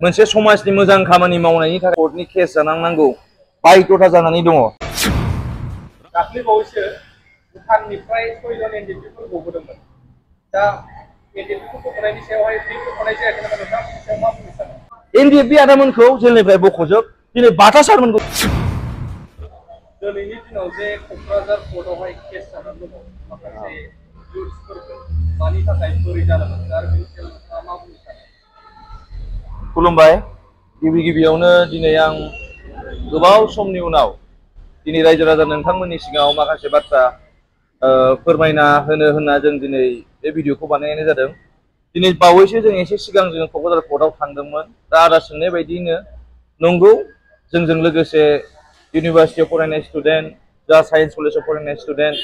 मोनसे समाजनि मोजां खामानि मावनायनि थाखाय कोर्टनि केस जानांगौ बायध'था जानानै दङ। दाख्लै बावैसो भुटाननिफ्राय 6 जन एनडिपिफोर गबोदोंमोन। दा एनडिपिफोर गबोनायनि सायावहाय फिन गबोनाय जायाखै नामा नोंथाङा बिनि सायाव मा बुंनो सानो? एनडिएफबि आदामोनखौ जेलनिफ्राय बख'जोब, दिनै बाथा सारमोनखौ दिनैनि दिनाव जे क'क्राझार कर्टआवहाय केस जानानै दङ माखासे इउथ्सफोरखौ मानि थाखाय बोरै जानो मोनखो आरो बिनि सायाव नोंथाङा मा बुंनो सानो? खुलुमबाय। गिबियावनो दिनै आं गोबाव समनि उनाव दिनै रायजो राजा नोंथांमोननि सिगाङाव माखासे बाथ्रा फोरमायना होना जों दिनै बे भिडिअखौ बानायनाय जादों। दिनै बावैसो जों एसे सिगां जों क'क्राझार कर्टआव थांदोंमोन। दा आदा सोंनाय बायदियैनो नंगौ, जोंजों लोगोसे इउनिभार्सिटियाव फरायनाय स्टुडेन्ट, जा साइन्स कलेजाव फरायनाय स्टुडेन्ट,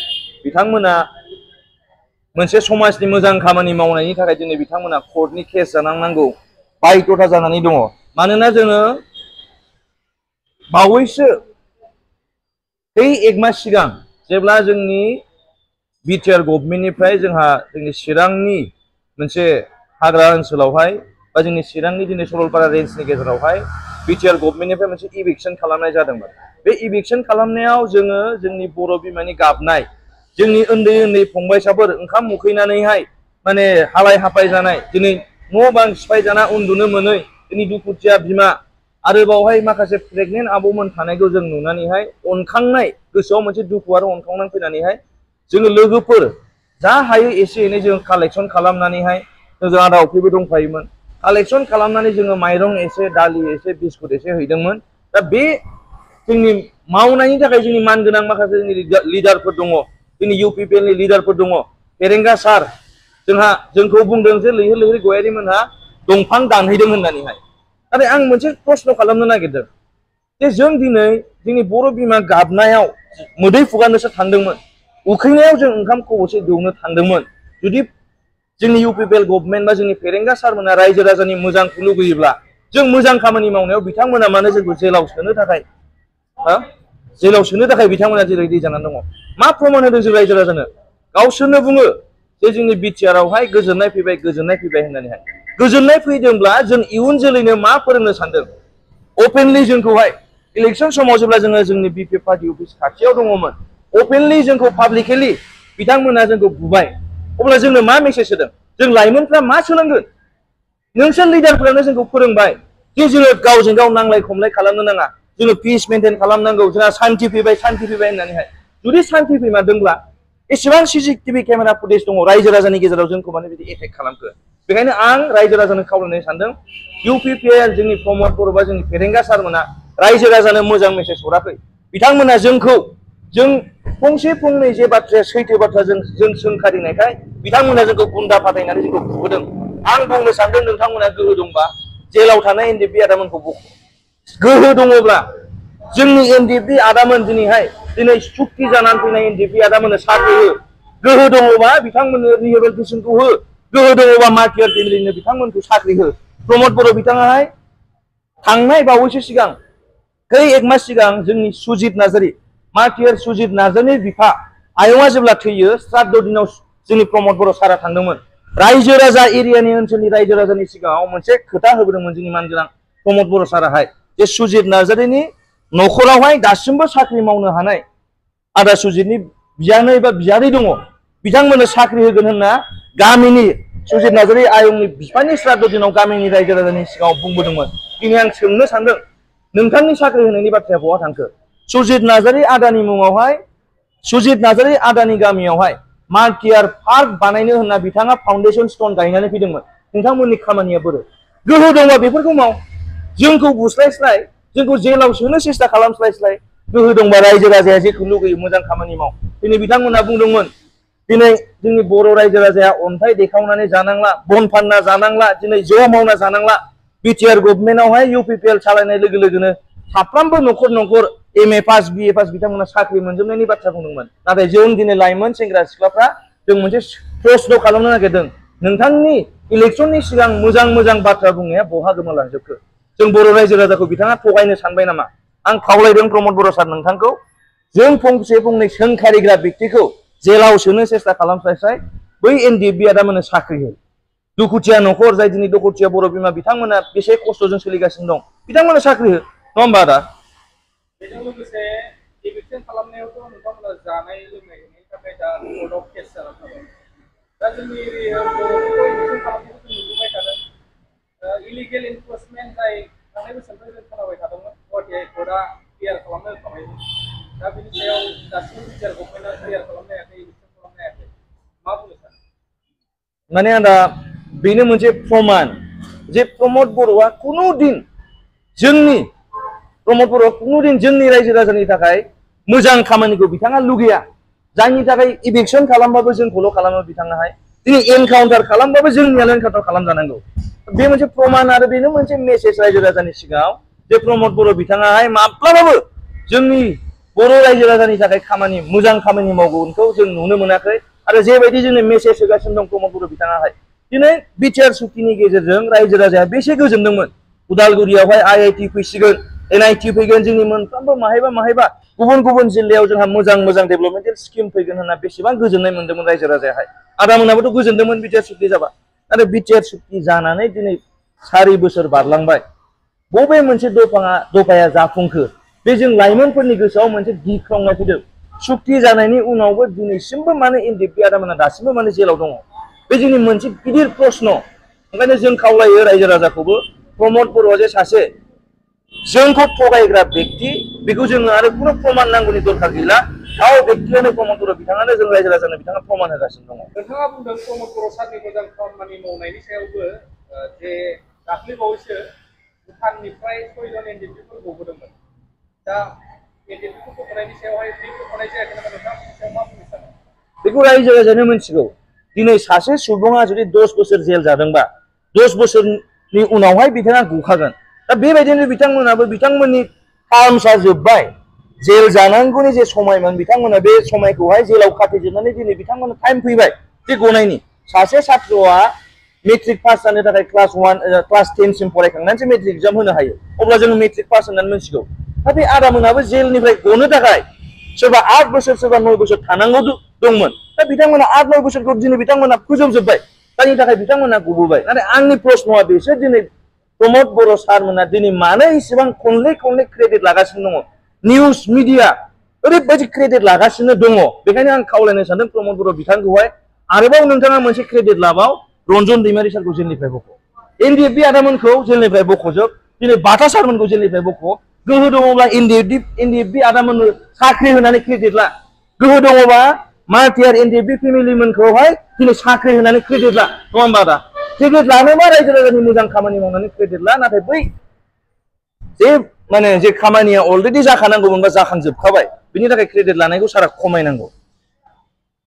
बिथांमोना मोनसे समाजनि मोजां खामानि मावनायनि थाखाय दिनै बिथांमोना कर्टनि केस जानांगौ बायध'था जानानै दङ। मानोना जोङो बावैसो एक मास सिगां जेब्ला जोंनि बिटिआर गभर्नमेन्टनिफ्राय जोंनि चिरांनि मोनसे हाग्रा ओनसोलावहाय बा जोंनि चिरांनि दिनै सरलपारा रेन्जनि गेजेरावहाय बिटिआर गभर्नमेन्टनिफ्राय मोनसे इभिक्सन खालामनाय जादोंमोन। बे इभिक्सन खालामनायाव जोङो जोंनि बर' बिमानि गाबनाय, जोंनि उन्दै उन्दै फंबायसाफोर ओंखाम उखैनानैहाय माने हालाय हाफाय जानाय, दिनै न' बां सिफाय जाना उन्दुनो मोनै जोंनि दुखुथिया बिमा आरो बावहाय माखासे प्रेगनेन्ट आब'मोन थानायखौ जों नुनानैहाय अनखांनाय, गोसोआव मोनसे दुखु आरो अनखांनाय फैनानैहाय जोङो लोगोफोर जा हायो एसे एनै जों कालेक्सन खालामनानैहाय, जों आदा अफ्रिबो दंफायोमोन, कालेक्सन खालामनानै जोङो माइरं एसे, दालि एसे, बिस्कुट एसे हैदोंमोन। दा बे जोंनि मावनायनि थाखाय जोंनि मानगोनां माखासे जोंनि लिडारफोर दङ, जोंनि इउपिपिएलनि लिडारफोर दङ। फेरेंगा सार जोंखौ बुंदों जे लैहोर लैहोर गयारि मोनहा दंफां दानहैदों होननानैहाय। नाथाय आं मोनसे प्रश्न खालामनो नागिरदों जे जों दिनै जोंनि बर' बिमा गाबनायाव मोदै फुगारनोसो थांदोंमोन, उखैनायाव जों ओंखाम खब'से दौनो थांदोंमोन। जुदि जोंनि इउपिपिएल गभर्नमेन्ट बा जोंनि फेरेंगा सारमोना रायजो राजानि मोजांखौ लुगैयोब्ला जों मोजां खामानि मावनायाव बिथांमोना मानो जोंखौ जेलाव सोनो थाखाय बिथांमोना जेरै जानानै दङ। मा प्रमान होदों जों रायजो राजानो? गावसोरनो बुङो जे जोंनि बिटिआरआवहाय गोजोननाय फैबाय होननानैहाय। गोजोननाय फैदोंब्ला जों इयुन जोलैनो मा फोरोंनो सानदों? अपेनलि जोंखौहाय इलेक्सन समाव जेब्ला जोङो जोंनि बिपिएफ पार्टी अफिस खाथियाव दङमोन, अपेनलि जोंखौ पाब्लिकेलि बिथांमोना जोंखौ बुबाय। अब्ला जोंनो मा मेसेज होदों? जों लाइमोनफ्रा मा सोलोंगोन? नोंसोर लिडारफोरानो जोंखौ फोरोंबाय जे जोङो गावजों गाव नांलाय खमलाय खालामनो नाङा, जोङो पिस मेनटेन खालामनांगौ, जोंहा सान्ति फैबाय होननानैहाय। जुदि सान्ति फैमारदोंब्ला एसेबां सिसिटिभि केमेरा फुटेज दङ, रायजो राजानि गेजेराव जोंखौ माने बिदि एटेक खालामखो? बेखायनो आं रायजो राजानो खावलायनो सानदों, इउपिपिएल जोंनि प्रमद बर' बा जोंनि फेरेंगा सारमोना रायजो राजानो मोजां मेसेज हराखै। बिथांमोना जों फंसे फंनै जे बाथ्राया सैथो बाथ्रा जों सोंखारिनायखाय बिथांमोना जोंखौ गुन्दा फाथायनानै जोंखौ बुबोदों। आं बुंनो सानदों, नोंथांमोना गोहो दंबा जेलाव थानाय एनडिएफबि आदामोनखौ बख'। गोहो दङब्ला जोंनि एनडिएफबि आदामोन दिनै सुक्ति जानानै फैनाय एनडिएफबि आदामोननो साख्रि हो। गोहो दङबा बिथांमोननो रिहेबिलिटेसनखौ हो। गोहो दङबा मार्टियार फेमिलिनो बिथांमोनखौ साख्रि हो। प्रमद बर' बिथाङाहाय थांनाय बावैसो सिगां एक मास सिगां जोंनि सुजित नार्जारि, मार्टियार सुजित नार्जारिनि बिफा आयंआ जेब्ला थैयो, श्राद्ध दिनाव जोंनि प्रमद बर' सारा थांदोंमोन। रायजो राजा एरियानि ओनसोलनि रायजो राजानि सिगाङाव मोनसे खोथा होबोदोंमोन जोंनि मानगोनां प्रमद बर' साराहाय, जे सुजित नार्जारिनि न'खरावहाय दासिमबो साख्रि मावनो हानाय आदा सुजितनि बियानै बा बियादै दङ, बिथांमोननो साख्रि होगोन होनना गामिनि सुजित नार्जारि आयंनि बिफानि श्राद्ध दिनाव गामिनि रायजो राजानि सिगाङाव बुंबोदोंमोन। दिनै आं सोंनो सानदों, नोंथांनि साख्रि होनायनि बाथ्राया बहा थांखो? सुजित नार्जारि आदानि मुङावहाय, सुजित नार्जारि आदानि गामियावहाय मार्टियार पार्क बानायनो होनना बिथाङा फाउन्डेसन स्टन गायनानै फैदोंमोन। नोंथांमोननि खामानिया बोरो? गोहो दंबा बेफोरखौ माव। जोंखौ बुस्लायस्लाय, जोंखौ जेलाव सोनो सेस्था खालामस्लायस्लाय, गोहो दंबा रायजो राजाया जेखौ लुगैयो मोजां खामानि माव। दिनै बिथांमोना बुंदोंमोन, दिनै जोंनि बर' रायजो राजाया अन्थाइ देखावनानै जानांला, बन फानना जानांला, दिनै ज' मावना जानांला। बिटिआर गभर्नमेन्टआवहाय इउपिपिएल सालायनाय लोगो लोगोनो साफ्रोमबो न'खर न'खर एमए पास बिए पास बिथांमोना साख्रि मोनजोबनायनि बाथ्रा बुंदोंमोन। नाथाय जों दिनै लाइमोन सेंग्रा सिख्लाफ्रा जों मोनसे प्रश्न खालामनो नागिरदों, नोंथांनि इलेक्सननि सिगां मोजां मोजां बाथ्रा बुंनाया बहा गोमालांजोबखो? जों बर' रायजो राजाखौ बिथाङा थगायनो सानबाय नामा? आं खावलायदों प्रमद बर' सार नोंथांखौ, जों फंसे फंनै सोंखारिग्रा व्यक्तिखौ जेलाव सोनो सेस्था खालामस्लायस्लाय बै एनडिएफबि आदामोननो साख्रि हो। दुखुथिया न'खर जाय दिनै दुखुथिया बर' बिमा बिथांमोना बेसे खस्थ'जों सोलिगासिनो दं बिथांमोना साख्रि हो नङा होमबा आदा बेजों लोगोसे इभिक्सन खालामनायावथ' नोंथांमोना जानाय लोंनायनि थाखाय दा कर्टआव केस जानानै थाबाय दा जोंनि एरियायाव बर'फोरखौ इभिक्सन खालामनायखौ जों नुबोबाय थादों इलिगेल इनफर्समेन्ट जाय थांनाय बोसोरनिफ्राय जों खोनाबाय थादोंमोन गुवाहाटि हाइकर्टआ क्लियार खालामनो होखाबायमोन दा बिनि सायाव दासिम बिटिआर गभर्नमेन्टआ क्लियार खालामनो हायाखै इभिक्सन खालामनो हायाखै मा बुंनो सानो माने आदा बेनो मोनसे प्रमान जे प्रमद बर'आ कुनु दिन जोंनि प्रमद बर'आ कुनु दिन जोंनि रायजो राजानि थाखाय मोजां खामानिखौ बिथाङा लुगैया जायनि थाखाय इभिक्सन खालामबाबो जोंखौल' खालामो बिथाङाहाय दिनै एनकाउन्टार खालामबाबो जोंनियाल' एनकाउन्टार खालामजानांगौ बे मोनसे प्रमान आरो बेनो मोनसे मेसेज रायजो राजानि सिगाङाव जे प्रमद बर' बिथाङाहाय माब्लाबाबो जोंनि बर' रायजो राजानि थाखाय खामानि मोजां खामानि मावगोनखौ जों नुनो मोनाखै आरो जेबायदि जोंनो मेसेज होगासिनो दं प्रमद बर' बिथाङाहाय दिनै बिटिआर सुक्तिनि गेजेरजों रायजो राजाया बेसे गोजोनदोंमोन उदालगुरियावहाय आईआईटी फैसिगोन एनआईटी फैगोन जोंनि मोनफ्रोमबो माहायबा माहायबा गुबुन गुबुन जिल्लायाव जोंहा मोजां मोजां डेभेलपमेन्टेल स्किम फैगोन होनना बेसेबां गोजोननाय मोन्दोंमोन रायजो राजायाहाय आदामोनाबोथ' गोजोनदोंमोन बिटिआर सुक्ति जाबा आरो बिटिआर सुक्ति जानानै दिनै 4 बोसोर बारलांबाय बबे मोनसे दफाया जाफुंखो बे जों लाइमोनफोरनि गोसोआव मोनसे गिख्रंनाय फैदों सुक्ति जानायनि उनावबो दिनैसिमबो माने एनडिएफबि आदामोना दासिमबो माने जेलाव दङ बे जोंनि मोनसे गिदिर प्रश्न ओंखायनो जों खावलायो रायजो राजाखौबो प्रमद बर'आ जे सासे जोंखौ थगायग्रा व्यक्ति बेखौ जोङो आरो खुनु प्रमान नांगौनि दरखार गैला गाव व्यक्तियानो प्रमद बर' बिथाङानो जों रायजो राजानो बिथाङा प्रमान होगासिनो दङ नोंथाङा बुंदों प्रमद बर' सारनि मोजां खामानि मावनायनि सायावबो जे दाख्लै बावैसो भुटाननिफ्राय 6 जन एनडिएफबिफोर गबोदोंमोन दा एनडिएफबिखौ गबोनायनि सायावहाय फ्रि गबोनाय जायाखै नामा नोंथाङा बिनि सायाव मा बुंनो सानो बेखौ रायजो राजानो मिथिगौ दिनै सासे सुबुङा जुदि 10 बोसोर जेल जादोंबा 10 बोसोरनि उनावहाय बिथाङा गखागोन दा बेबायदिनो बिथांमोनाबो बिथांमोननि टार्मसा जोब्बाय जेल जानांगौनि जे समायमोन बिथांमोना बे समायखौहाय जेलाव खाथेजोबनानै दिनै बिथांमोना टाइम फैबाय जे गनायनि सासे छात्रआ मेट्रिक पास जानो थाखाय क्लास 10 सिम फरायखांनानैसो मेट्रिक एग्जाम होनो हायो अब्ला जोङो मेट्रिक पास होननानै मिथिगौ दा बे आदामोनाबो जेलनिफ्राय गनो थाखाय सोरबा 8 बोसोर सोरबा 9 बोसोर थानांगौ दंमोन दा बिथांमोना 8-9 बोसोरखौ दिनै बिथांमोना फोजोबजोब्बाय जायनि थाखाय बिथांमोना गबोबाय नाथाय आंनि प्रश्नआ बेसो दिनै प्रमद बर' सारमोना दिनै मानो इसेबां खनले क्रेडिट लागासिनो दङ निउस मिडिया ओरैबायदि क्रेडिट लागासिनो दङ बेखायनो आं खावलायनो सानदों प्रमद बर' बिथांखौहाय आरोबाव नोंथाङा मोनसे क्रेडिट लाबाव रन्जन दैमारि सारखौ जेलनिफ्राय बख' एनडिएफबि आदामोनखौ जेलनिफ्राय बख'जोब दिनै बाथा सारमोनखौ जेलनिफ्राय बख' गोहो दङब्ला एनडिएफबि आदामोननो साख्रि होनानै क्रेडिट ला गोहो दङबा मार्टियार एनडिएफबि फेमिलिमोनखौहाय दिनै साख्रि होनानै क्रेडिट ला नङा होमबा आदा क्रेडिट लानोबा रायजो राजानि मोजां खामानि मावनानै क्रेडिट ला नाथाय बै जे खामानिया अलरेडि जाखानांगौमोन बा जाखांजोबखाबाय बिनि थाखाय क्रेडिट लानायखौ सारा खमायनांगौ